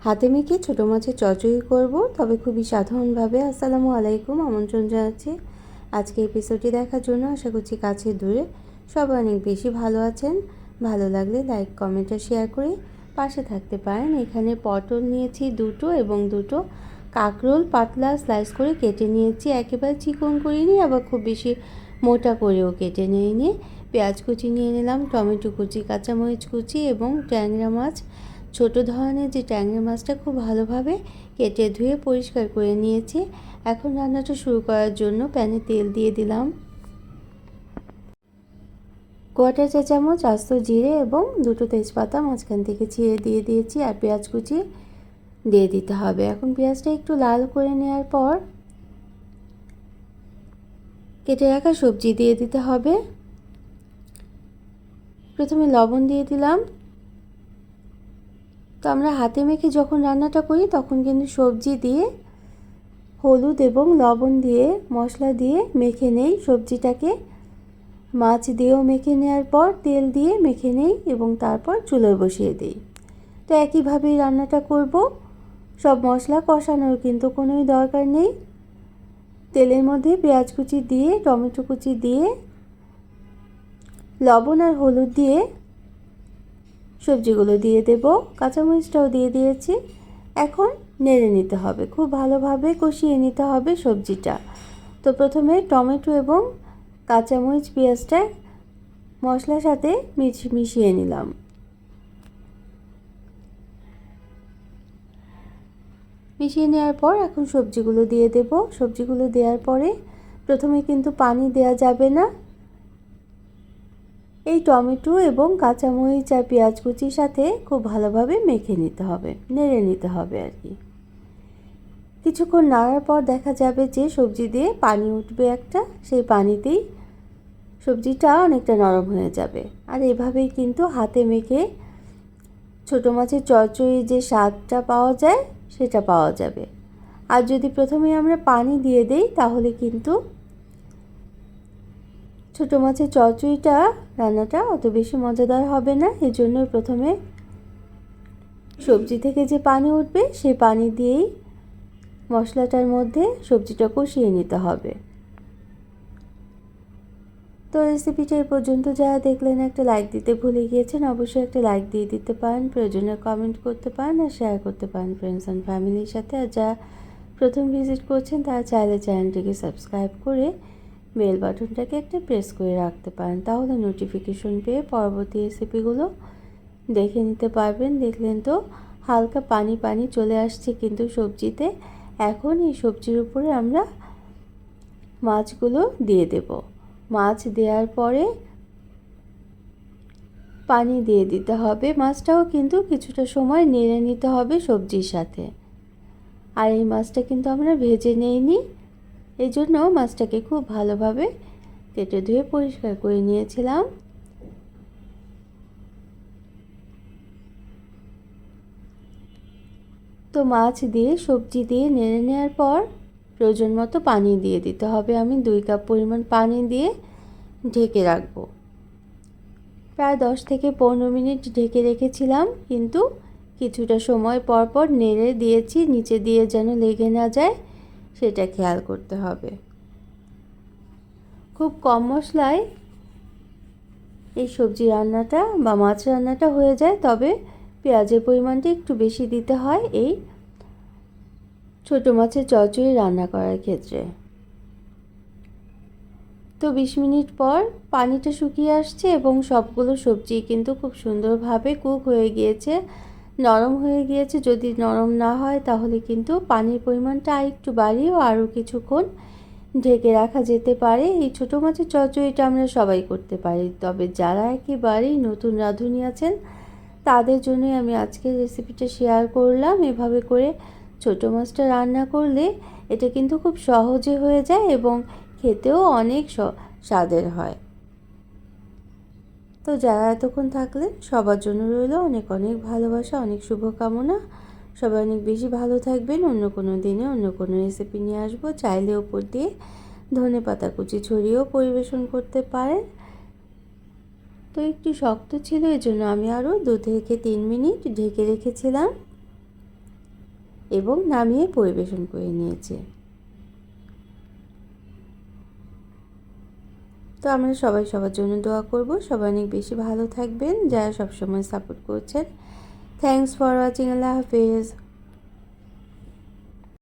হাতে মেখে ছোটো মাছের চচ্চড়ি করব, তবে খুবই সাধারণভাবে। আসসালামু আলাইকুম, আমন্ত্রণ জানাচ্ছি আজকে এপিসোডটি দেখার জন্য। আশা করছি কাছে দূরে সবাই অনেক বেশি ভালো আছেন। ভালো লাগলে লাইক, কমেন্ট আর শেয়ার করে পাশে থাকতে পারেন। এখানে পটল নিয়েছি দুটো এবং দুটো কাঁকরোল পাতলা স্লাইস করে কেটে নিয়েছি। একেবারে চিকন করিনি, আবার খুব বেশি মোটা করেও কেটে নিয়ে পেঁয়াজ কুচি নিয়ে নিলাম, টমেটো কুচি, কাঁচামরিচ কুচি এবং ট্যাংরা মাছ, ছোট ধরনের যে ট্যাংরা মাছটা খুব ভালোভাবে কেটে ধুয়ে পরিষ্কার করে নিয়েছি। এখন রান্নাটা শুরু করার জন্য প্যানে তেল দিয়ে দিলাম, কোয়াটার চা চামচ আস্ত জিরে এবং দুটো তেজপাতা মাঝখান থেকে ছিঁড়ে দিয়ে দিয়েছি, আর পেঁয়াজ কুচি দিয়ে দিতে হবে। এখন পেঁয়াজটা একটু লাল করে নেওয়ার পর কেটে রাখা সবজি দিয়ে দিতে হবে। প্রথমে লবণ দিয়ে দিলাম। তো আমরা হাতে মেখে যখন রান্নাটা করি তখন কিন্তু সবজি দিয়ে হলুদ এবং লবণ দিয়ে মশলা দিয়ে মেখে নেই সবজিটাকে। মাছ দিয়েও মেখে নেওয়ার পর তেল দিয়ে মেখে নেই এবং তারপর চুলোয় বসিয়ে দিই। তো একইভাবেই রান্নাটা করব। সব মশলা কষানোর কিন্তু কোনোই দরকার নেই। তেলের মধ্যে পেঁয়াজ কুচি দিয়ে, টমেটো কুচি দিয়ে, লবণ আর হলুদ দিয়ে সবজিগুলো দিয়ে দেব, কাঁচামরিচটাও দিয়ে দিয়েছি। এখন নেড়ে নিতে হবে, খুব ভালোভাবে কষিয়ে নিতে হবে সবজিটা। তো প্রথমে টমেটো এবং কাঁচামরিচ পেঁয়াজটা মশলার সাথে মিশিয়ে নিলাম। মিশিয়ে নেওয়ার পর এখন সবজিগুলো দিয়ে দেব। সবজিগুলো দেওয়ার পরে প্রথমে কিন্তু পানি দেওয়া যাবে না। এই টমেটো এবং কাঁচামরিচ আর পেঁয়াজ কুচির সাথে খুব ভালোভাবে মেখে নিতে হবে, নেড়ে নিতে হবে আর কি। কিছুক্ষণ নাড়ার পর দেখা যাবে যে সবজি দিয়ে পানি উঠবে একটা, সেই পানিতেই সবজিটা অনেকটা নরম হয়ে যাবে। আর এভাবেই কিন্তু হাতে মেখে ছোটো মাছের চচ্চড়ির যে স্বাদটা পাওয়া যায় সেটা পাওয়া যাবে। আর যদি প্রথমে আমরা পানি দিয়ে দেই তাহলে কিন্তু ছোটো মাছের চচ্চড়িটা রান্নাটা অত বেশি মজাদার হবে না। এজন্য প্রথমে সবজি থেকে যে পানি উঠবে সেই পানি দিয়েই মশলাটার মধ্যে সবজিটা কষিয়ে নিতে হবে। তো রেসিপিটা এই পর্যন্ত যারা দেখলেন, একটা লাইক দিতে ভুলে গিয়েছেন, অবশ্যই একটা লাইক দিয়ে দিতে পারেন। প্রয়োজনে কমেন্ট করতে পারেন আর শেয়ার করতে পারেন ফ্রেন্ডস অ্যান্ড ফ্যামিলির সাথে। আর যারা প্রথম ভিজিট করছেন তারা চাইলে চ্যানেলটিকে সাবস্ক্রাইব করে বেল বাটনটাকে একটা প্রেস করে রাখতে পারেন, তাহলে নোটিফিকেশন পেয়ে পরবর্তী রেসিপিগুলো দেখে নিতে পারবেন। দেখলেন তো হালকা পানি পানি চলে আসছে কিন্তু সবজিতে। এখন এই সবজির উপরে আমরা মাছগুলো দিয়ে দেব। মাছ দেওয়ার পরে পানি দিয়ে দিতে হবে। মাছটাও কিন্তু কিছুটা সময় নেড়ে নিতে হবে সবজির সাথে। আর এই মাছটা কিন্তু আমরা ভেজে নেইনি, এই জন্য মাছটাকে খুব ভালোভাবে কেটে ধুয়ে পরিষ্কার করে নিয়েছিলাম। তো মাছ দিয়ে সবজি দিয়ে নেড়ে নেওয়ার পর প্রয়োজন মতো পানি দিয়ে দিতে হবে। আমি 2 কাপ পরিমাণ পানি দিয়ে ঢেকে রাখবো। প্রায় 10 থেকে 15 মিনিট ঢেকে রেখেছিলাম, কিন্তু কিছুটা সময় পর পর নেড়ে দিয়েছি, নিচে দিয়ে যেন লেগে না যায় সেটা খেয়াল করতে হবে। খুব কম মশলায় এই সবজি রান্নাটা বা মাছ রান্নাটা হয়ে যায়, তবে পেঁয়াজের পরিমাণটা একটু বেশি দিতে হয় এই ছোটো মাছের চচ্চড়ি রান্না করার ক্ষেত্রে। তো 20 মিনিট পর পানিটা শুকিয়ে আসছে এবং সবগুলো সবজি কিন্তু খুব সুন্দরভাবে কুক হয়ে গিয়েছে, নরম হয়ে গিয়েছে। যদি নরম না হয় তাহলে কিন্তু পানির পরিমাণটা একটু বাড়িয়েও আরও কিছুক্ষণ ঢেকে রাখা যেতে পারে। এই ছোটো মাছের চচ্চড়িটা আমরা সবাই করতে পারি, তবে যারা একেবারেই নতুন রাঁধুনি আছেন তাদের জন্যই আমি আজকের রেসিপিটা শেয়ার করলাম। এভাবে করে ছোটো মাছটা রান্না করলে এটা কিন্তু খুব সহজে হয়ে যায় এবং খেতেও অনেক স্বাদের হয়। তো যারা এতক্ষণ থাকলেন সবার জন্য রইল অনেক অনেক ভালোবাসা, অনেক শুভকামনা। সবাই অনেক বেশি ভালো থাকবেন। অন্য কোনো দিনে অন্য কোনো রেসিপি নিয়ে আসবো। চাইলে ওপর দিয়ে ধনেপাতা কুচি ছড়িয়েও পরিবেশন করতে পারেন। তো একটু শক্ত ছিল, এজন্য আমি আরও 2 থেকে 3 মিনিট ঢেকে রেখেছিলাম। এবং নামিয়ে পরিবেশন করে নিয়েছে। তো আমরা সবাই সবার জন্য দোয়া করব, সবাই অনেক বেশি ভালো থাকবেন, যারা সবসময় সাপোর্ট করছেন। Thanks for watching. আল্লাহ হাফেজ।